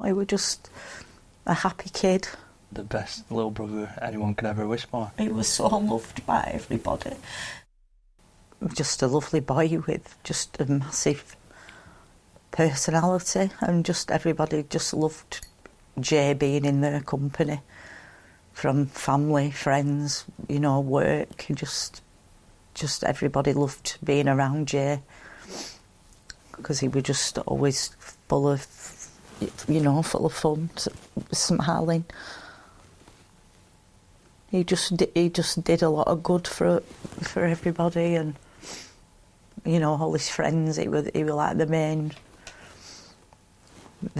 He was just a happy kid. The best little brother anyone could ever wish for. He was so loved by everybody. Just a lovely boy with just a massive personality, and just everybody just loved Jay being in their company, from family, friends, you know, work. Just everybody loved being around Jay, because he was just always full of, you know, full of fun, smiling. He just did a lot of good for everybody, and you know, all his friends. He was like the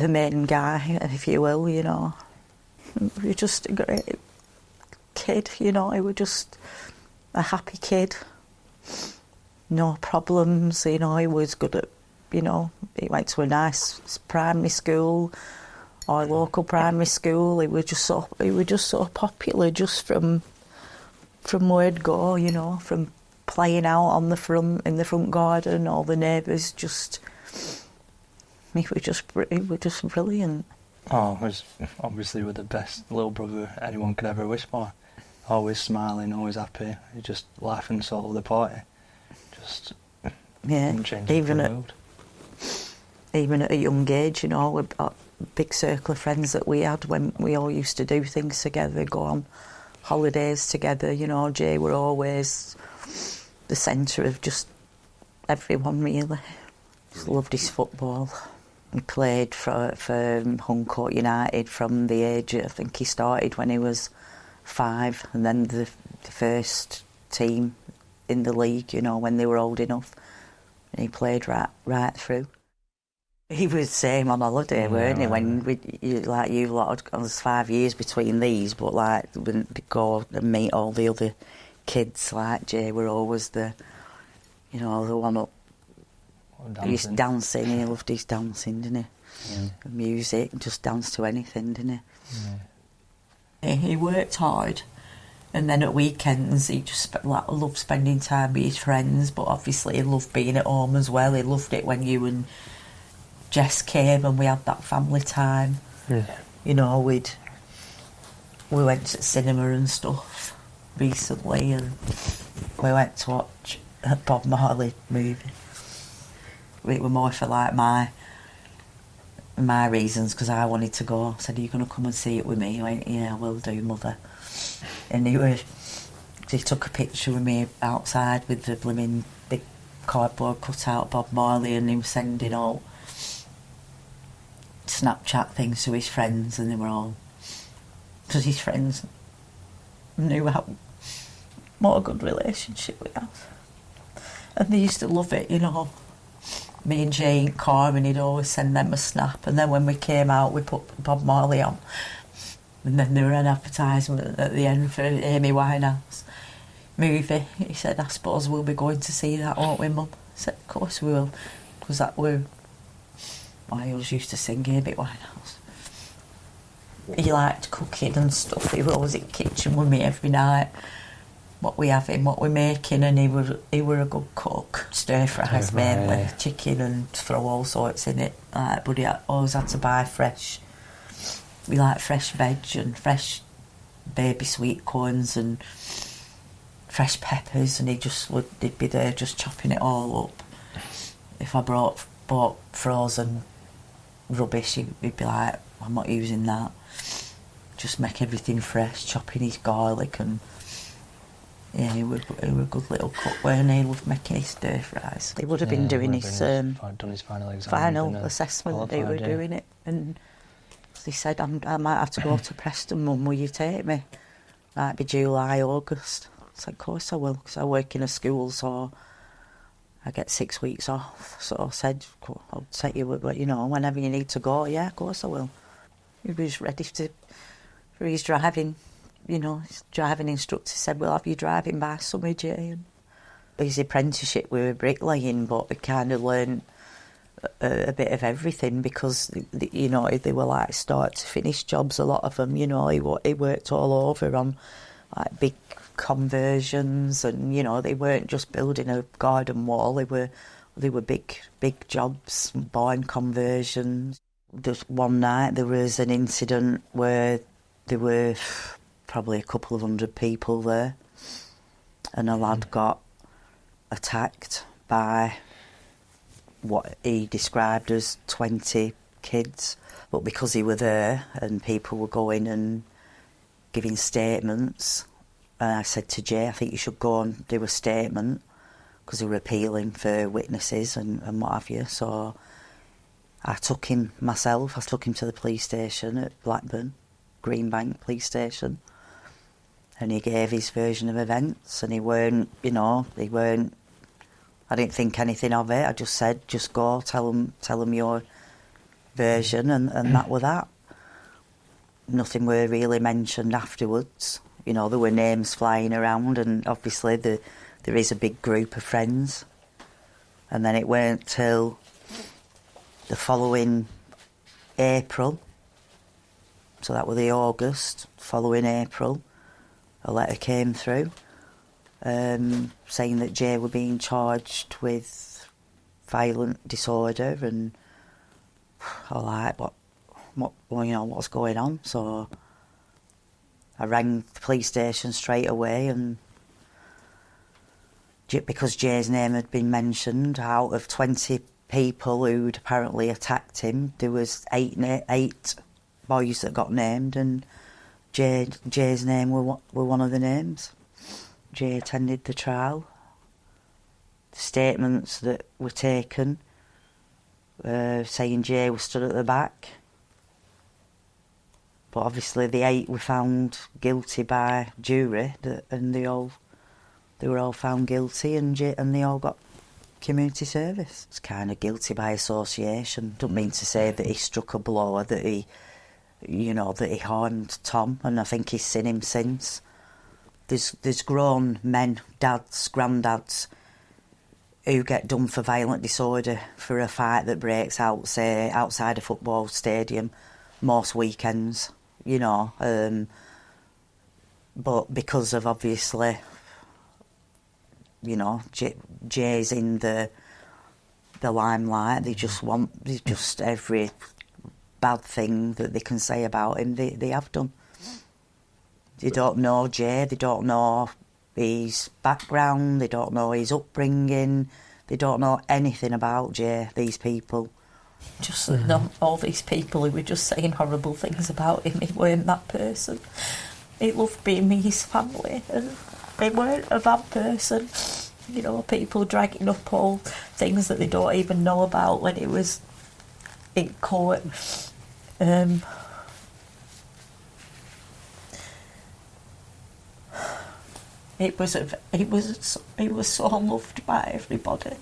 main guy, if you will. You know, he was just a great kid. You know, he was just a happy kid. No problems. You know, he was good at. You know, he went to a nice primary school, our local primary school. He was just so popular, just from word go. You know, from playing out on the front garden, all the neighbours just. He was just brilliant. Oh, he was obviously with the best little brother anyone could ever wish for. Always smiling, always happy. He just life and soul of the party. Just even at a young age, you know, a big circle of friends that we had when we all used to do things together, go on holidays together. You know, Jay were always the centre of just everyone, really. Just loved his football. He played for Huncourt United from the age, I think he started when he was 5, and then the first team in the league, you know, when they were old enough. And he played right through. He was the same on holiday, weren't he? When you lot, there's 5 years between these, but like when we go and meet all the other kids, like Jay were always the one up. He's dancing. He loved his dancing, didn't he? Yeah. Music, just danced to anything, didn't he? Yeah. He worked hard, and then at weekends he just loved spending time with his friends. But obviously he loved being at home as well. He loved it when you and Jess came and we had that family time. Yeah. You know, we went to the cinema and stuff recently, and we went to watch a Bob Marley movie. It was more for like my reasons, because I wanted to go. I said, "Are you going to come and see it with me?" He went, "Yeah, I will do, Mother." And he took a picture with me outside with the blooming big cardboard cutout Bob Marley, and he was sending all Snapchat things to his friends, and they were all, because his friends knew what a good relationship we had, and they used to love it, you know. Me and Jay in car, and he'd always send them a snap. And then when we came out, we put Bob Marley on, and then there were an advertisement at the end for Amy Winehouse movie. He said, "I suppose we'll be going to see that, won't we, Mum?" I said, "Of course we will," because I always used to sing Amy Winehouse. He liked cooking and stuff. He was always in the kitchen with me every night. What we having, what we're making, and he were a good cook. Stir fries mainly, chicken, and throw all sorts in it. But he always had to buy fresh. We like fresh veg and fresh baby sweet corns and fresh peppers, and he'd be there just chopping it all up. If I bought frozen rubbish, he'd be like, "I'm not using that. Just make everything fresh," chopping his garlic and. Yeah, he was a good little cook, weren't he? He loved making his stir fries. He would have been doing his done his final exam, final assessment. They were doing it, and he said, "I might have to go to Preston, Mum. Will you take me? Might be July, August." I said, "Of course I will, because I work in a school, so I get 6 weeks off." So I said, "I'll take you, you know, whenever you need to go." "Yeah, of course I will." He was ready for his driving. You know, his driving instructor said, "We'll have you driving by summer, Jay." And his apprenticeship, we were bricklaying, but we kind of learned a bit of everything, because, you know, they were like start to finish jobs, a lot of them. You know, he worked all over on like big conversions, and, you know, they weren't just building a garden wall. They were big jobs, barn conversions. Just one night there was an incident where there were probably a couple of hundred people there, and a lad got attacked by what he described as 20 kids, but because he were there and people were going and giving statements, and I said to Jay, I think you should go and do a statement, because they were appealing for witnesses and what have you. So I took him myself. I took him to the police station at Blackburn, Greenbank police station, and he gave his version of events, and he weren't, I didn't think anything of it. I just said, just go, tell them your version, and that were that. Nothing were really mentioned afterwards. There were names flying around, and obviously there is a big group of friends. And then it weren't till the following April, so that was the August, following April, a letter came through saying that Jay were being charged with violent disorder, and I was like, what's going on? So I rang the police station straight away, and because Jay's name had been mentioned, out of 20 people who'd apparently attacked him, there was eight boys that got named, and Jay's name were one of the names. Jay attended the trial. The statements that were taken saying Jay was stood at the back, but obviously the 8 were found guilty by jury, and they were all found guilty, and they all got community service. It's kind of guilty by association. Don't mean to say that he struck a blow, or that he harmed Tom, and I think he's seen him since. There's grown men, dads, granddads, who get done for violent disorder for a fight that breaks out, say, outside a football stadium most weekends, but because of, obviously, Jay's in the limelight, they just every bad thing that they can say about him, they have done. They don't know Jay, they don't know his background, they don't know his upbringing, they don't know anything about Jay, these people. Just all these people who were just saying horrible things about him, he weren't that person. He loved being with his family, and he weren't a bad person. People dragging up all things that they don't even know about when he was in court. He was so loved by everybody.